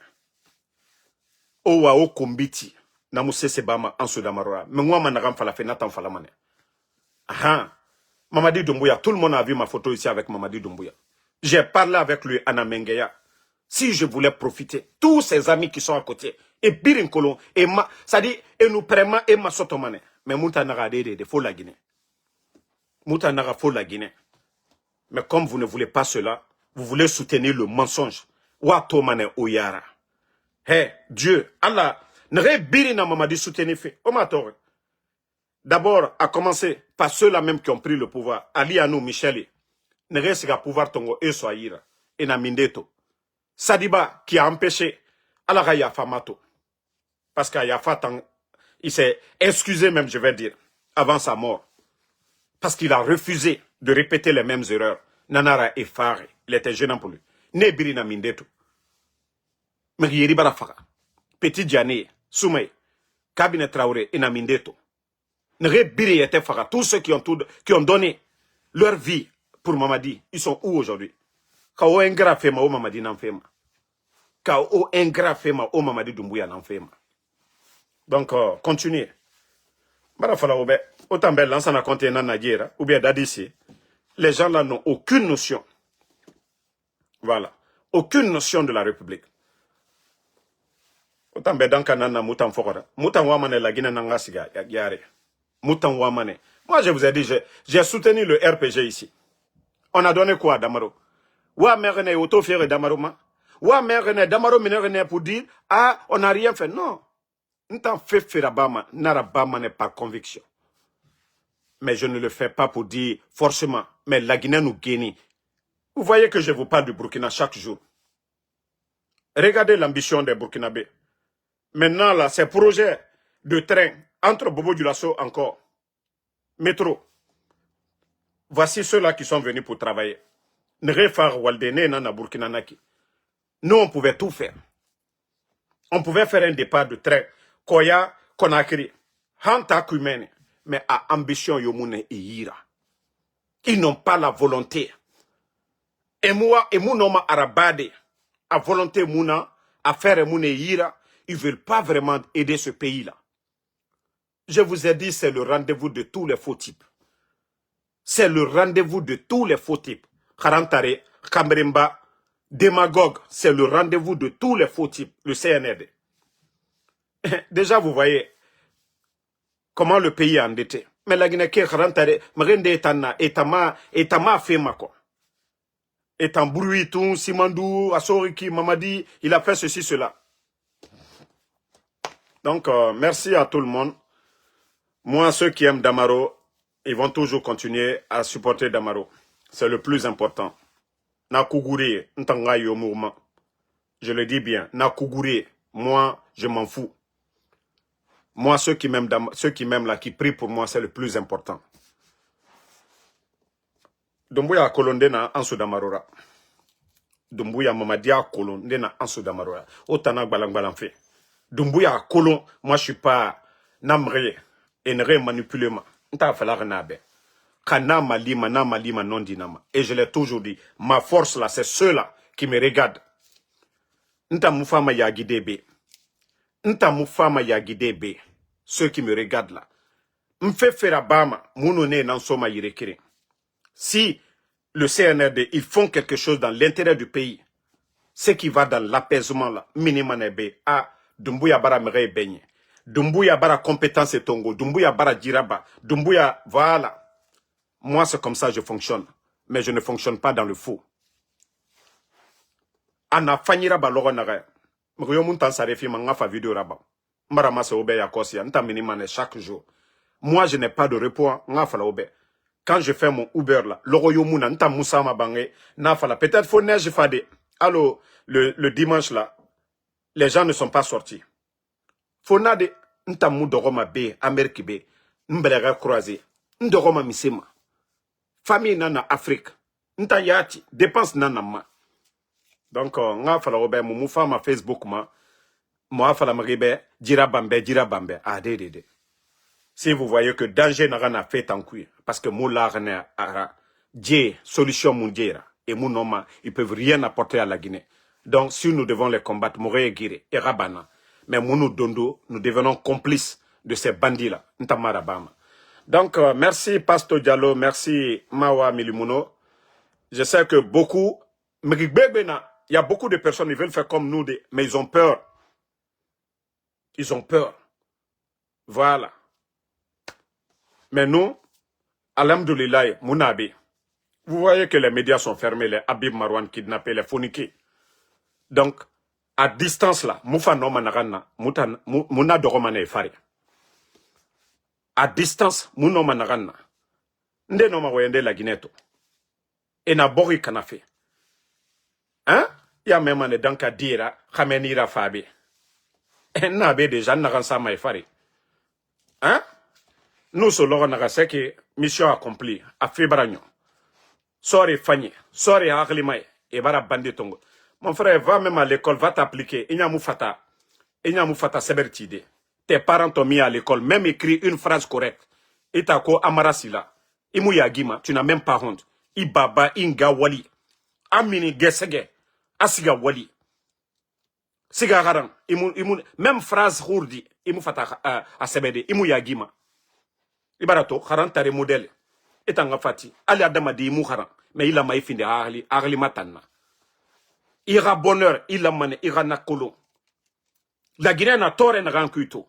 Owa o Kombiti. Namuse sebama anso Damaro. Mais moi, managam fala fait Nathan Falamane. Ah, Mamadi Doumbouya. Tout le monde a vu ma photo ici avec Mamadi Doumbouya. J'ai parlé avec lui, Anna Mengeya. Si je voulais profiter, tous ses amis qui sont à côté, et Birin Kolon, et ça dit, et nous prenons et ma sotomane. Mais Moutanara de faut la Guinée. Moutanara faut la Guinée. Mais comme vous ne voulez pas cela, vous voulez soutenir le mensonge. Watomane Oyara. Hé, Dieu, Allah, ne Birina Mamadi soutenir fait. Omatore. D'abord, à commencer par ceux-là même qui ont pris le pouvoir. Ali Anou, Micheli. Ne reste qu'à pouvoir tongo et soaïra. Et na mindeto. Sadiba, qui a empêché Alaga Yafa Mato. Parce qu'à Yafa, il s'est excusé même, je vais dire, avant sa mort. Parce qu'il a refusé de répéter les mêmes erreurs. Nanara est faré. Il était gênant pour lui. Ne biri na mindeto. Merieri barafaka. Petit Diané, Soumé, Cabinet Traoré et na mindeto. Ne biri était fara. Tous ceux qui ont donné leur vie pour Mamadi, ils sont où aujourd'hui? Kao ingrat fema o Mamadi n'enfema. Kao ingrat fema o Mamadi Doumbouya n'enfema. Donc, continuez. Barafala oube. Autant belle lance na compte na Nigeria ou bien d'Adissi. Les gens là n'ont aucune notion. Voilà. Aucune notion de la République. Autant belle dans Kanana Moutan Fokora. Moutan Wamane la Guinée Nangasiga Yare. Moutan Wamane. Moi, je vous ai dit, j'ai soutenu le RPG ici. On a donné quoi à Damaro? Wa merene auto fiere Damaro ma? Wa merene Damaro minerene pour dire, ah, on n'a rien fait. Non. N'tan fait Ferabama, Narabama n'est pas conviction. Mais je ne le fais pas pour dire forcément. Mais la Guinée nous gagne. Vous voyez que je vous parle du Burkina chaque jour. Regardez l'ambition des Burkinabés. Maintenant, là, ces projets de train entre Bobo Dioulasso encore, métro. Voici ceux-là qui sont venus pour travailler. Nrefar Waldene Nana Burkina Naki. Nous, on pouvait tout faire. On pouvait faire un départ de train. Koya, Konakri, Hanta Kumene. Mais à ambition Yomune et Ira. Ils n'ont pas la volonté. Et moi, et mon nom arabade, à volonté mouna, à faire moune et Ira, ils ne veulent pas vraiment aider ce pays-là. Je vous ai dit, c'est le rendez-vous de tous les faux types. C'est le rendez-vous de tous les faux types. Karantare, Kamrimba, démagogue, c'est le rendez-vous de tous les faux types, le CNRD. Déjà, vous voyez comment le pays est endetté. Mais la Guinée, Karantare, Mrende Etama fait ma quoi. Etan Brouitou, Simandou, Assoriki, Mamadi, il a fait ceci, cela. Donc, merci à tout le monde. Moi, ceux qui aiment Damaro, ils vont toujours continuer à supporter Damaro. C'est le plus important. Nakuguri, Ntanga yo mouvement. Je le dis bien, Nakuguri, moi, je m'en fous. Moi, ceux qui m'aiment là, qui prient pour moi, c'est le plus important. Doumbouya Kolonde na Anso Damarora. Doumbouya Mamadia Kolonde na Anso Damarora. Otana Balang fait. Doumbouya Kolon, moi je suis pas namré et ne manipuler ma. Nta falloir nabe. Kana malima non dinama. Et je l'ai toujours dit, ma force là, c'est ceux-là qui me regardent. Nta moufama yagidebe. Nta moufama yagidebe. Ceux qui me regardent là. M'fait faire abama, mounone nansoma yirekire. Si le CNRD, ils font quelque chose dans l'intérêt du pays, ce qui va dans l'apaisement là, minimanebe, à Doumbouya bara mere benye, Doumbouya bara compétence et tongo, Doumbouya bara diraba, Doumbouya, voilà. Moi, c'est comme ça que je fonctionne. Mais je ne fonctionne pas dans le faux. Ana fanyira ba logo nare. Mgoyo muntan sarefi manga fa vidéo raba. Marama se obe ya kosia, nta minimane chaque jour. Moi, je n'ai pas de repos, nga fa la obe. Quand je fais mon Uber là, logo yo muna, nta moussa ma bangé, na fa la. Peut-être faut neige fade. Alors, le dimanche là, les gens ne sont pas sortis. Faut nade, nta mou doroma be, Amérique be, mbelera croisé, ndoroma misema. Famille nana Afrique, nta yati, dépense nana ma. Donc, nga fala obe, mou fama Facebook ma, moi fala mribe, dira bambe, ah de. Si vous voyez que danger n'a rien à faire en cuir, parce que moula n'a ara, Dieu, solution mondiale, et mon nom, ils peuvent rien apporter à la Guinée. Donc, si nous devons les combattre, Moré Guiré et Rabana, mais Mounou Dondo, nous devenons complices de ces bandits-là, Ntamarabama. Donc, merci Pastor Diallo, merci Mawa Milimuno. Je sais que beaucoup, il y a beaucoup de personnes qui veulent faire comme nous, mais ils ont peur. Ils ont peur. Voilà. Mais nous, alhamdoulilah, Mounabi, vous voyez que les médias sont fermés, les Habib Marwan kidnappés, les phoniqués. Donc, à distance là, Moufa Noma Narana, Mouna Doromane Fari. à distance, mounoma nagana. Nde no ma wende la Guinée to. Et na bori kanafe. Hein? Ya même ane danka dira, khamenira fabe. Na be déjà nagan sa maifari. Hein? Nous solo nagaseki mission accomplie. A fibragno. Sori fanye. Sori aklimaye. Et bara bandi tongo. Mon frère, va même à l'école, va t'appliquer. Il y a moufata sebertide. Tes parents t'ont mis à l'école, même écrit une phrase correcte. Itako amarasila. Imu yagima, tu n'as même pas honte. Ibaba inga wali. Amini gesege. Asiga wali. Siga garan. Même phrase hourdi. Imu fata a sebede. Imu yagima. Ibarato, haran tare modèle. Etanga fati. Ali adamadi imu haran. Mais il a maïfinde agli matana. Ira bonheur, il a mané, ira nakolo. La Guinée n'a tort n'a rancuito.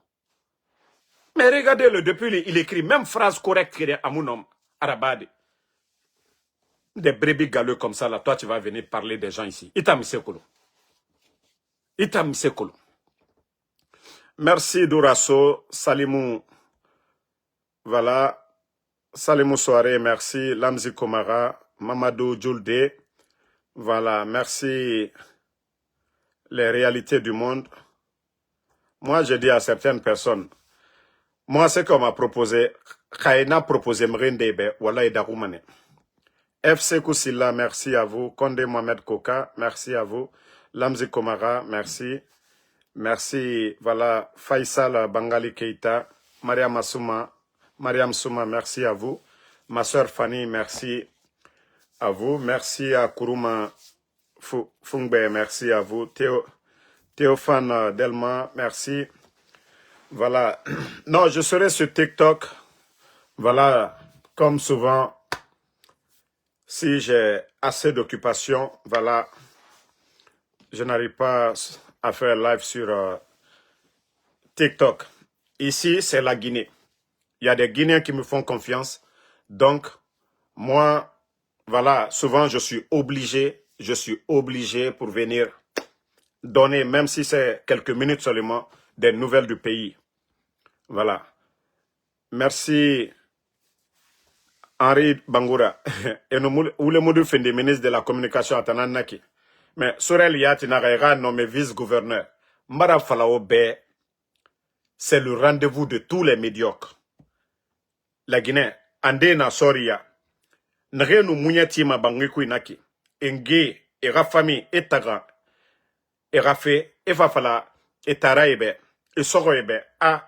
Mais regardez-le, depuis il écrit même phrase correcte à mon homme, arabade. Des brebis galeux comme ça, là, toi tu vas venir parler des gens ici. Itam sekolo. Itam sekolo. Merci Dourasso, Salimou. Voilà. Salimou Soare, merci. Lamzi Komara, Mamadou Djoulde. Voilà, merci. Les réalités du monde. Moi, je dis à certaines personnes, moi, ce qu'on m'a proposé, Khaïna proposé Mrindebe, voilà, et Daroumane. FC Koussila, merci à vous. Kondé Mohamed Koka, merci à vous. Lamzi Komara, merci. Merci, voilà, Faisal Bangali Keita, Mariam Souma, merci à vous. Ma soeur Fanny, merci à vous. Merci à Kourouma Fungbe, merci à vous. Théophane Delma, merci. Voilà. Non, je serai sur TikTok. Voilà, comme souvent, si j'ai assez d'occupation, voilà, je n'arrive pas à faire live sur TikTok. Ici, c'est la Guinée. Il y a des Guinéens qui me font confiance. Donc, moi, voilà, souvent, je suis obligé pour venir donner, même si c'est quelques minutes seulement, des nouvelles du pays. Voilà. Merci, Henri Bangoura. Et nous, le module fin des ministres de la communication à Tananaki. Mais Sorel Yati Naraïra nommé vice-gouverneur. Mara Falao Bé, c'est le rendez-vous de tous les médiocres. La Guinée, Andé na Soria. Nre nous mounyati ma bangiku inaki. Enge, era famille, etagra. Era fait, efafala, etara ebe, esoro ebe, a.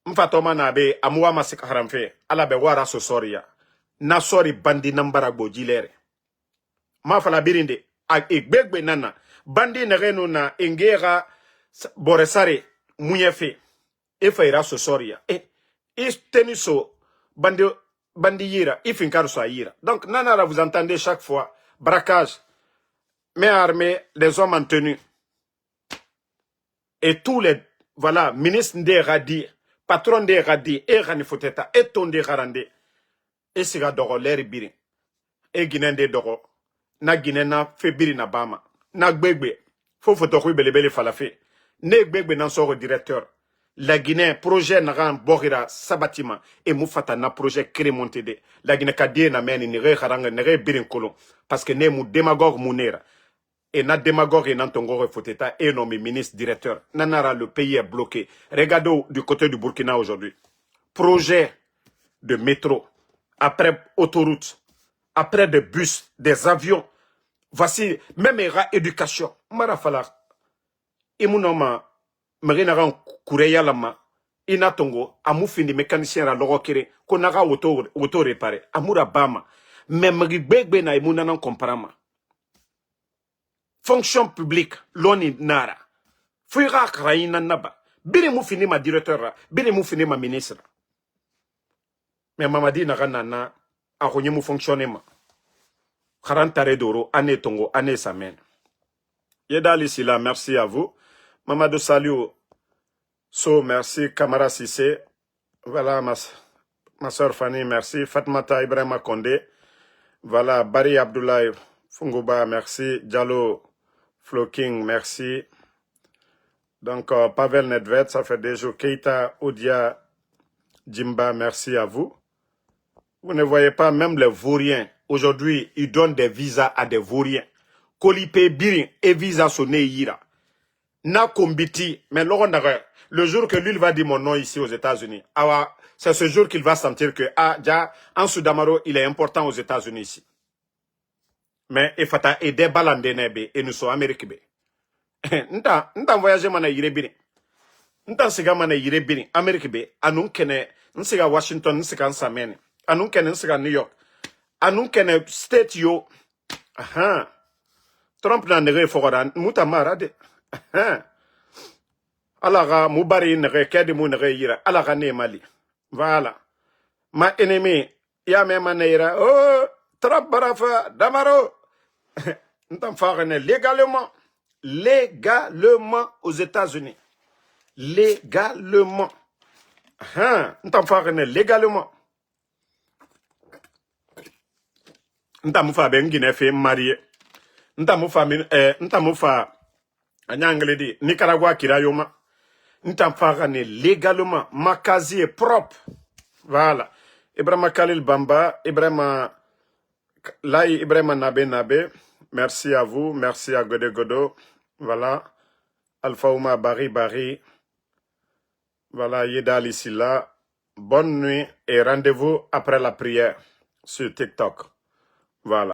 Mfatoma na be amuwa masik haramfe ala be wara so soria na sori bandi nambara gbojilere ma fala birinde a egbegbe nana bandi na reno na engera boresare munyefe e faira so soria teniso bandi yira ifinkaru so yira. Donc nana vous entendez chaque fois braquage, mais armée, les hommes en tenue et tous les voilà ministres des radis, patron des radis, et ranifoteta, et ton de garande, et siga doro l'air birin, et guinéen de doro, na guinéen na fe birin bama, na gbegbe, faut photokui belebele falafe, ne gbegbe nan soro directeur, la Guinée projet na borira sabatima, et moufata na projet créé monté de, la Guinée kadie na meni nere haranga nere birin kolon, parce que ne mou démagogue mounera. Et na démagogue et n'antongore foteta et nommé ministre directeur. Nanara, le pays est bloqué. Regardez du côté du Burkina aujourd'hui. Projet de métro, après autoroute, après des bus, des avions. Voici, même éducation. Marafala. Imunoma, marinaran kureya lama, inatongo, amufindi mécanicien la lorokere, konara auto réparé, amura bama. Même ribegbe na imunanan komparama. Fonction publique, l'oni nara. Fuira kraïna naba. Bine mou fini ma directeur, bine mou fini ma ministre. Mais mamadi nara nana, a ronye mou fonctionnement. 40 d'euros, année tongo, année samen. Yeda Lissila, merci à vous. Mamadou Saliou, So, merci. Kamara Sissé, voilà ma soeur Fanny, merci. Fatmata Ibrahima Kondé, voilà. Bari Abdoulaye Funguba, merci. Diallo Floking, merci. Donc, Pavel Nedved, ça fait des jours. Keita Oudia Jimba, merci à vous. Vous ne voyez pas même les vauriens. Aujourd'hui, ils donnent des visas à des vauriens. Kolipe birin et visa sonné ira. Na kombiti, mais le jour que lui va dire mon nom ici aux États-Unis, c'est ce jour qu'il va sentir que en Soudamaro, il est important aux États-Unis ici. Mais il faut aider Balandénebe et nous sommes américains. N'ta voyager mana yire bini. N'ta siga mana yire bini Amérique be anun kene n'siga Washington n'siga Nsamene. Anun kene n'siga New York. Anun kene state yo. Aha. Trump na nege fogoda muta marade. Aha. Alaga mubari nege kedi mu nege yira. Alaga ne mali. Voilà. Ma ennemi ya me manera. Oh, Trump barafa damaro. N'ta fagene légalement. Légalement aux États-Unis. Légalement. Légalement. Ntamufa bengine fait marié. Ntamufa anyangledi Nicaragua kirayoma. Ntamufa légalement. Ma casier est propre. Voilà. Ibrahima Khalil Bamba, Ibrahima Nabe. Merci à vous. Merci à Godé Godo. Voilà. Alpha Ouma Bari. Voilà, Yedal ici là. Bonne nuit et rendez-vous après la prière sur TikTok. Voilà.